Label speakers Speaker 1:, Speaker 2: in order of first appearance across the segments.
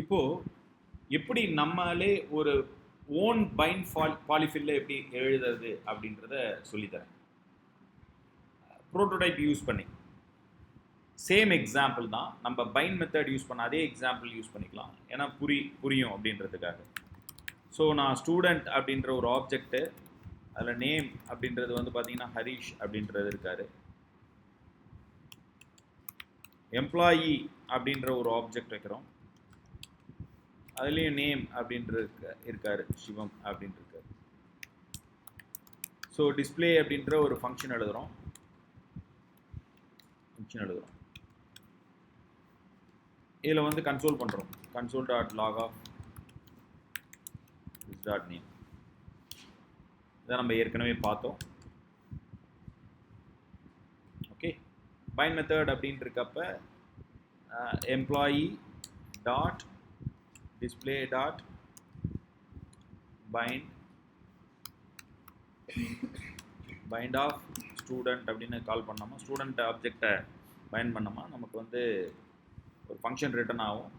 Speaker 1: இப்போ எப்படி நம்மளே ஒரு ஓன் பைண்ட் பாலிஃபில்ல எப்படி எழுதுறது அப்படின்றத சொல்லித்தரேன். ப்ரோட்டோடைப் யூஸ் பண்ணி சேம் எக்ஸாம்பிள் தான். நம்ம பைண்ட் மெத்தட் யூஸ் பண்ண அதே எக்ஸாம்பிள் யூஸ் பண்ணிக்கலாம், ஏன்னா புரியும் அப்படின்றதுக்காக. ஸோ நான் ஸ்டூடெண்ட் அப்படின்ற ஒரு ஆப்ஜெக்ட்டு, அதில் நேம் அப்படின்றது வந்து பார்த்தீங்கன்னா ஹரிஷ் அப்படின்றது இருக்காரு. எம்ப்ளாயி அப்படின்ற ஒரு ஆப்ஜெக்ட் வைக்கிறோம், அதுலேயும் நேம் அப்படின்ற இருக்காரு, சிவம் அப்படின்ட்டு இருக்காரு. ஸோ டிஸ்பிளே அப்படின்ற ஒரு ஃபங்க்ஷன் எழுதுகிறோம். இதில் வந்து கன்சோல் பண்ணுறோம், console dot log of this dot name. இதை நம்ம ஏற்கனவே பார்த்தோம். ஓகே, பைண்ட் மெத்தட் அப்படின்ட்டு இருக்கப்ப employee dot display dot bind of student அப்படின்னு கால் பண்ணோமா, ஸ்டூடெண்ட் ஆப்ஜெக்டை பைண்ட் பண்ணோமா, நமக்கு வந்து ஒரு ஃபங்க்ஷன் ரிட்டர்ன் ஆகும்.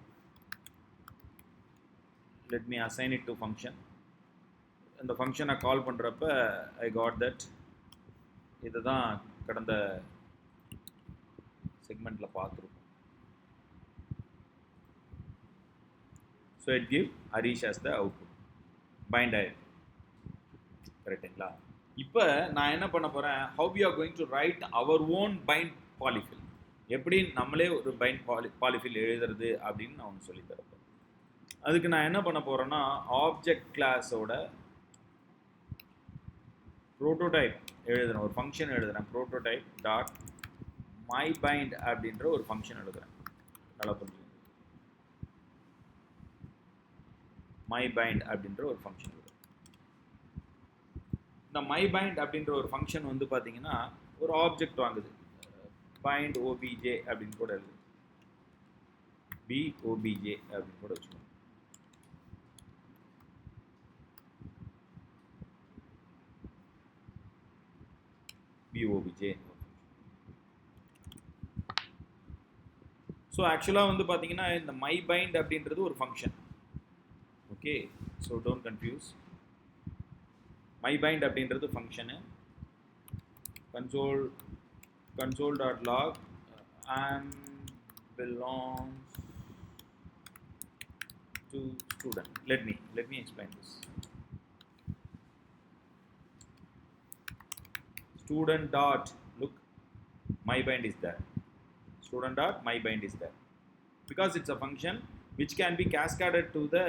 Speaker 1: Let me assign it to function. இந்த ஃபங்க்ஷனை கால் பண்ணுறப்ப ஐ காட் தட். இதை தான் கடந்த செக்மெண்ட்டில் பார்த்துருக்கோம். So it give Harish as the output. Bind ஆயிருக்கு, கரெக்டுங்களா? இப்போ நான் என்ன பண்ண போகிறேன், how we are going to write our own bind polyfill, எப்படி நம்மளே ஒரு பைண்ட் பாலிஃபில் எழுதுறது அப்படின்னு நான் ஒன்று சொல்லித்தரப்போம். அதுக்கு நான் என்ன பண்ண போகிறேன்னா, ஆப்ஜெக்ட் கிளாஸோட ப்ரோட்டோடைப் எழுதுகிறேன், ஒரு ஃபங்க்ஷன் எழுதுகிறேன், ப்ரோட்டோடைப் டாட் மை பைண்ட் அப்படின்ற ஒரு ஃபங்க்ஷன் எழுதுகிறேன். நல்லா புரிஞ்சுக்கோங்க, மை பைண்ட் அப்படின்ற ஒரு ஃபங்க்ஷன் எழுதுகிறேன். இந்த மை பைண்ட் அப்படின்ற ஒரு ஃபங்க்ஷன் வந்து பார்த்தீங்கன்னா ஒரு ஆப்ஜெக்ட் வாங்குது, பைண்ட் ஓபிஜே அப்படின்னு கூட எழுது, பிஓபிஜே அப்படின்னு கூட வச்சுக்கோங்க. பிஓபிஜே. ஸோ ஆக்சுவலாக வந்து பார்த்தீங்கன்னா இந்த மை பைண்ட் அப்படின்றது ஒரு function. Okay, so don't confuse. My bind அப்படின்றது function. Console dot log and belongs to student. Let me explain this. Student dot look, my bind is there. Student dot my bind is there because it's a function which can be cascaded to the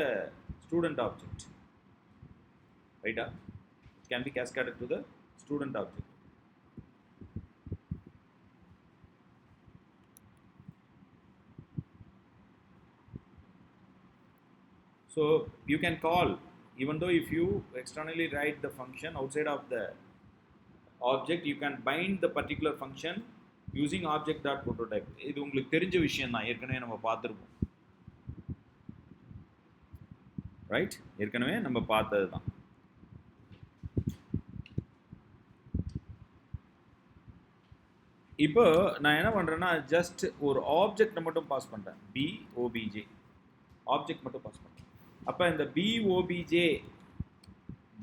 Speaker 1: student object, right? It can be cascaded to the student object. So you can call, even though if you externally write the function outside of the object, you can bind the particular function using object dot prototype. இது உங்களுக்கு தெரிஞ்ச விஷயம் தான், ஏற்கனவே நம்ம பார்த்துருப்போம், right? ஏற்கனவே நம்ம பார்த்தது தான். இப்போ நான் என்ன பண்ணுறேன்னா, ஜஸ்ட் ஒரு ஆப்ஜெக்டை மட்டும் பாஸ் பண்ணுறேன், பிஓபிஜே ஆப்ஜெக்ட் மட்டும் பாஸ் பண்ணுறேன். அப்போ இந்த பிஓபிஜே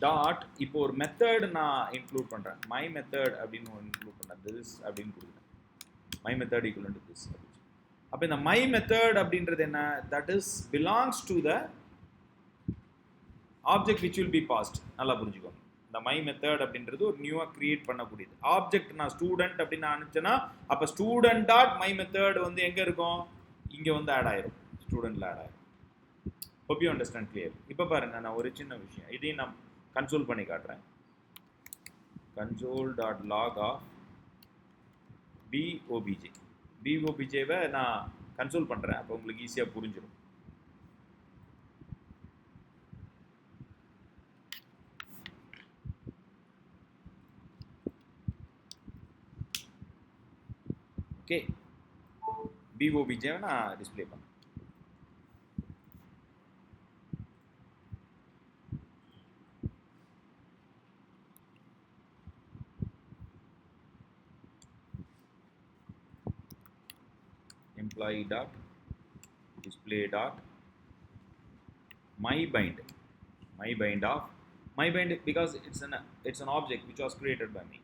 Speaker 1: டாட் இப்போ ஒரு மெத்தட் நான் இன்க்ளூட் பண்ணுறேன், மை மெத்தட் அப்படின்னு ஒரு இன்க்ளூட் பண்ணுறேன், திஸ் அப்படின்னு கொடுக்குறேன், my method equal to this அப்படின்னு. அப்போ இந்த மை மெத்தட் அப்படின்றது என்ன, that is belongs to the object which will be passed. நல்லா புரிஞ்சுக்கோங்க, இந்த மை மெத்தட் அப்படின்றது ஒரு நியூவாக கிரியேட் பண்ணக்கூடியது ஆப்ஜெக்ட். நான் ஸ்டூடெண்ட் அப்படின்னு அனுப்பிச்சேன்னா அப்போ ஸ்டூடெண்ட் டாட் மை மெத்தட் வந்து எங்கே இருக்கும், இங்கே வந்து ஆட் ஆயிரும், ஸ்டூடெண்ட்டில் ஆட் ஆயிரும். Hope you understand clear. இப்போ பாருங்க, நான் ஒரு சின்ன விஷயம் இதையும் நான் கன்சோல் பண்ணி காட்டுறேன். கன்சோல் டாட் லாக் ஆஃப் பிஓபிஜே, பிஓபிஜேவை நான் கன்சோல் பண்ணுறேன், அப்போ உங்களுக்கு ஈஸியாக புரிஞ்சிடும். ஓகே, பிஓபிஜேவை நான் டிஸ்பிளே பண்ணேன். employee dot display dot myBind of myBind because it's an object which was created by me.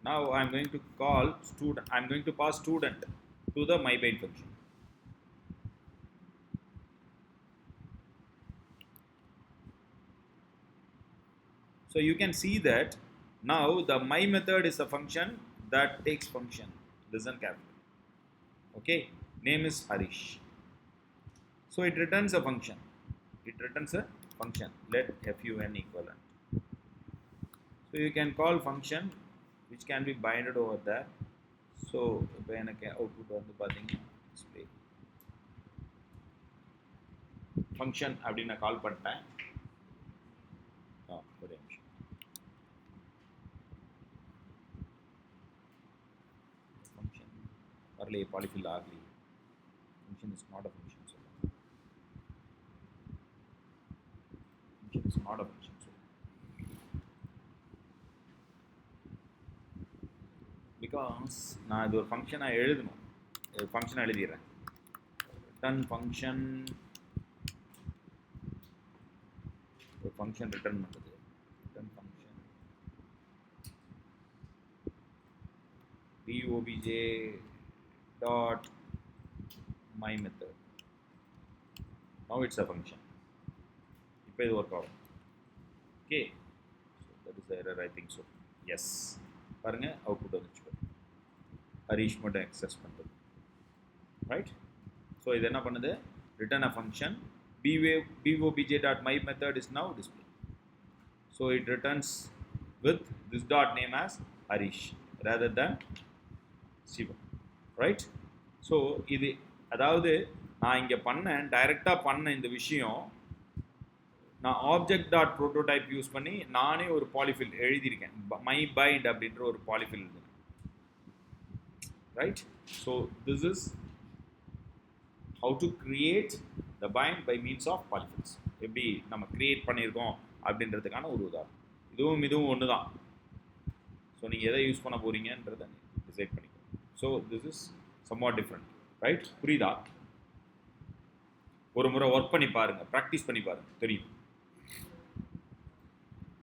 Speaker 1: Now I'm going to call student. I'm going to pass student to the myBind function. So you can see that now the my method is a function that takes function. Listen carefully. Okay, name is Harish. So it returns a function. Let fun equivalent. So you can call function which can be binded over there. So இப்போ எனக்கு output வந்து பாத்தீங்கன்னா display function அப்படி நான் கால் பண்ணிட்டேன். ஒரே நிமிஷம். function வரலையே, polyfill ஆகலையே. function is not a function. Function is not a function. Because நான் இது ஒரு ஃபங்க்ஷனாக எழுதணும். ஃபங்க்ஷனாக எழுதிடுறேன். ரிட்டர்ன் ஃபங்க்ஷன் ஒரு ஃபங்க்ஷன் ரிட்டர்ன் பண்ணுறது. Return function bobj dot my method. Now it's a function. இப்போ இது ஒர்க் ஆகும். Okay, so that is the error, I think so. Yes, பாருங்க அவுட்புட் வந்துச்சு. ஹரிஷ் மட்டும் access பண்ணுறது, ரைட்? ஸோ இது என்ன பண்ணுது? return a function bobj.myMethod is now displayed. So it returns with this dot name as Harish rather than Shivam, right? So இது அதாவது நான் இங்கே பண்ணேன், டைரெக்டாக பண்ண இந்த விஷயம் நான் ஆப்ஜெக்ட் டாட் ப்ரோட்டோடைப் யூஸ் பண்ணி நானே ஒரு பாலிஃபில் எழுதியிருக்கேன். myBind அப்படின்ற ஒரு பாலிஃபில் எழுதுனேன், right? So this is how to create the bind by means of polyfills. எப்படி நம்ம கிரியேட் பண்ணியிருக்கோம் அப்படின்றதுக்கான ஒரு உதாரணம். இதுவும் ஒன்று தான். ஸோ நீங்கள் எதை யூஸ் பண்ண போகிறீங்கன்றதை டிசைட் பண்ணிக்கோங்க. So this is somewhat different, right? புரியுதா? ஒரு முறை ஒர்க் பண்ணி பாருங்கள், ப்ராக்டிஸ் பண்ணி பாருங்கள், தெரியும்.